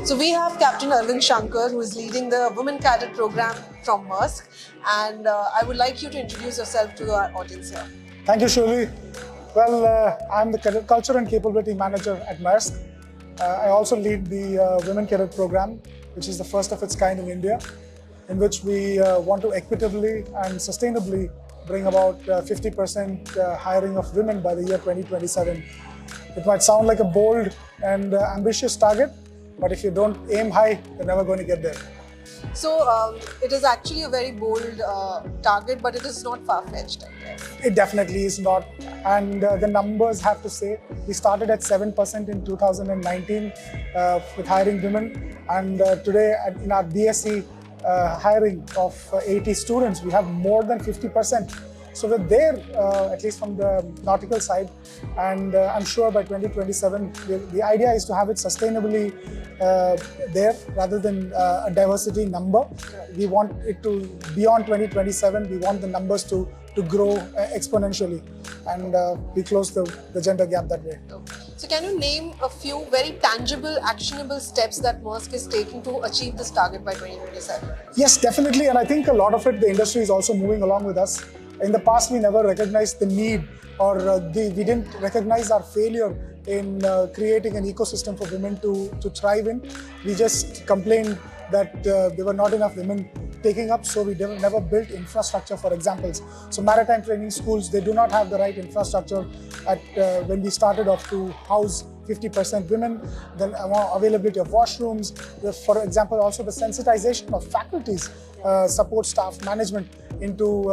So we have Captain Arin Shanker, who is leading the Women Cadet Program from Maersk, and I would like you to introduce yourself to our audience here. Thank you, Shuli. Well, I'm the Culture and Capability Manager at Maersk. I also lead the Women Cadet Program, which is the first of its kind in India, in which we want to equitably and sustainably bring about 50% hiring of women by the year 2027. It might sound like a bold and ambitious target, but if you don't aim high, you're never going to get there. So it is actually a very bold target, but it is not far-fetched, I guess. It definitely is not. And the numbers have to say, we started at 7% in 2019 with hiring women. And today in our BSc hiring of 80 students, we have more than 50%. So we're there, at least from the nautical side, and I'm sure by 2027, the idea is to have it sustainably there rather than a diversity number. We want it to, beyond 2027, we want the numbers to grow exponentially, and we close the gender gap that way. So can you name a few very tangible, actionable steps that Maersk is taking to achieve this target by 2027? Yes, definitely, and I think a lot of it, the industry is also moving along with us. In the past, we never recognized the need, or we didn't recognize our failure in creating an ecosystem for women to thrive in. We just complained that there were not enough women taking up, so we never built infrastructure for examples. So maritime training schools, they do not have the right infrastructure at when we started off to house 50% women, then availability of washrooms, for example, also the sensitization of faculties, support staff, management into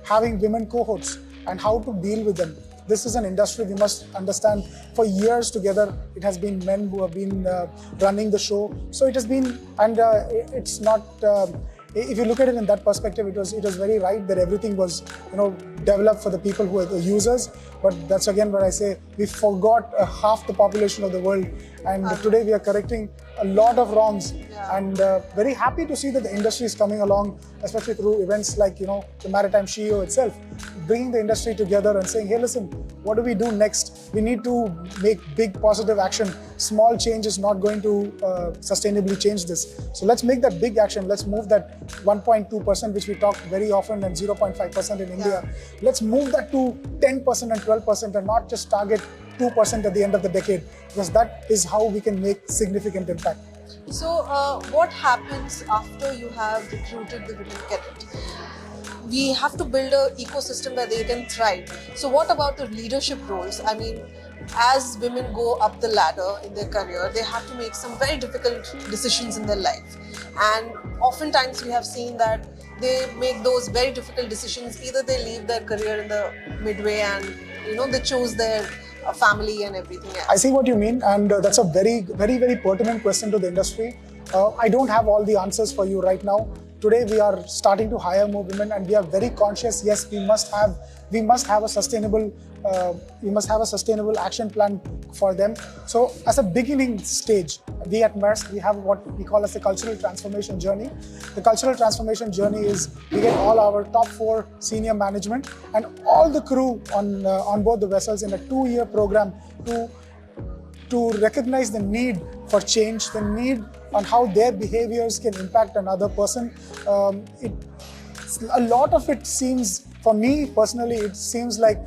having women cohorts and how to deal with them. This is an industry we must understand. For years together, it has been men who have been running the show. So it has been, and it's not, if you look at it in that perspective, it was very right that everything was, developed for the people who are the users. But that's again where I say we forgot half the population of the world, and today we are correcting a lot of wrongs. And very happy to see that the industry is coming along, especially through events like the Maritime SheEO itself, bringing the industry together and saying, hey, listen, what do we do next? We need to make big positive action. Small change is not going to sustainably change this. So let's make that big action. Let's move that 1.2%, which we talk very often, and 0.5% in India. Let's move that to 10% and 12% and not just target 2% at the end of the decade, because that is how we can make significant impact. So what happens after you have recruited the women cadet? We have to build an ecosystem where they can thrive. So what about the leadership roles? I mean, as women go up the ladder in their career, they have to make some very difficult decisions in their life. And oftentimes we have seen that they make those very difficult decisions. Either they leave their career in the midway and they choose their family and everything else. I see what you mean, and that's a very, very, very pertinent question to the industry. I don't have all the answers for you right now. Today we are starting to hire more women, and we are very conscious. Yes, we must have a sustainable action plan for them. So as a beginning stage, we at Maersk, we have what we call as the cultural transformation journey. The cultural transformation journey is we get all our top 4 senior management and all the crew on board the vessels in a 2-year program to recognize the need for change, the need on how their behaviors can impact another person. A lot of it seems, for me personally, it seems like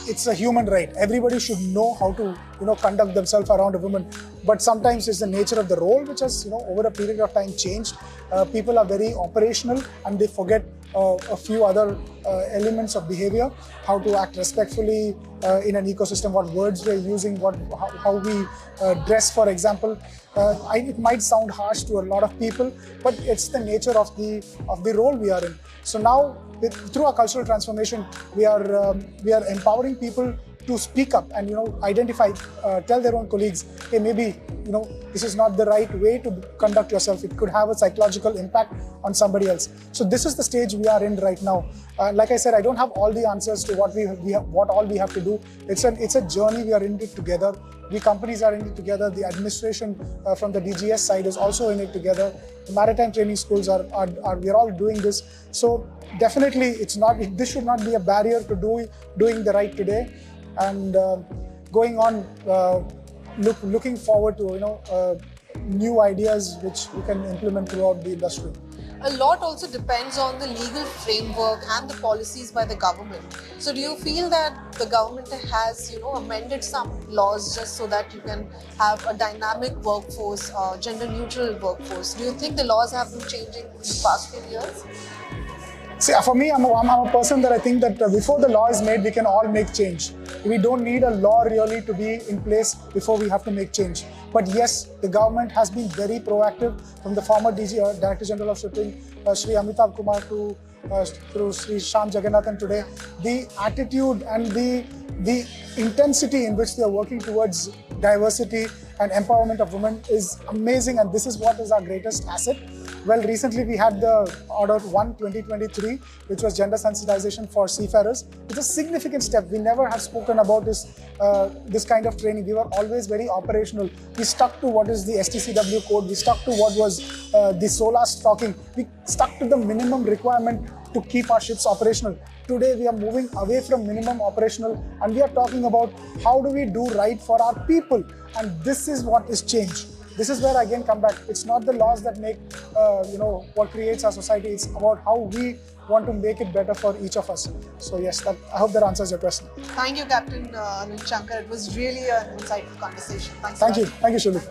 it's a human right. Everybody should know how to, conduct themselves around a woman. But sometimes it's the nature of the role which has, over a period of time changed. People are very operational and they forget a few other elements of behavior, how to act respectfully in an ecosystem, what words we're using, how we dress, for example. It might sound harsh to a lot of people, but it's the nature of the role we are in. So now, through our cultural transformation, we are empowering people to speak up and identify, tell their own colleagues, hey, maybe this is not the right way to conduct yourself. It could have a psychological impact on somebody else. So this is the stage we are in right now. Like I said, I don't have all the answers to what all we have to do. It's a journey. We are in it together. The companies are in it together. The administration from the DGS side is also in it together. The maritime training schools we are all doing this. So definitely, this should not be a barrier to doing the right today. And going on, looking forward to new ideas which we can implement throughout the industry. A lot also depends on the legal framework and the policies by the government. So do you feel that the government has, amended some laws just so that you can have a dynamic workforce, gender neutral workforce? Do you think the laws have been changing in the past few years? See, for me, I'm a person that I think that before the law is made, we can all make change. We don't need a law really to be in place before we have to make change. But yes, the government has been very proactive, from the former DG, Director General of Shipping, Shri Amitabh Kumar, to through Shri Sham Jagannathan today. The attitude and the intensity in which they are working towards diversity and empowerment of women is amazing, and this is what is our greatest asset. Well, recently we had the Order 1 2023, which was gender sensitization for seafarers. It's a significant step. We never have spoken about this kind of training. We were always very operational. We stuck to what is the STCW code. We stuck to what was the solar stocking. We stuck to the minimum requirement to keep our ships operational. Today we are moving away from minimum operational, and we are talking about how do we do right for our people, and this is what is changed. This is where I again come back. It's not the laws that make, what creates our society. It's about how we want to make it better for each of us. So yes, I hope that answers your question. Thank you, Captain Arin Shanker. It was really an insightful conversation. Thank you, Shuli.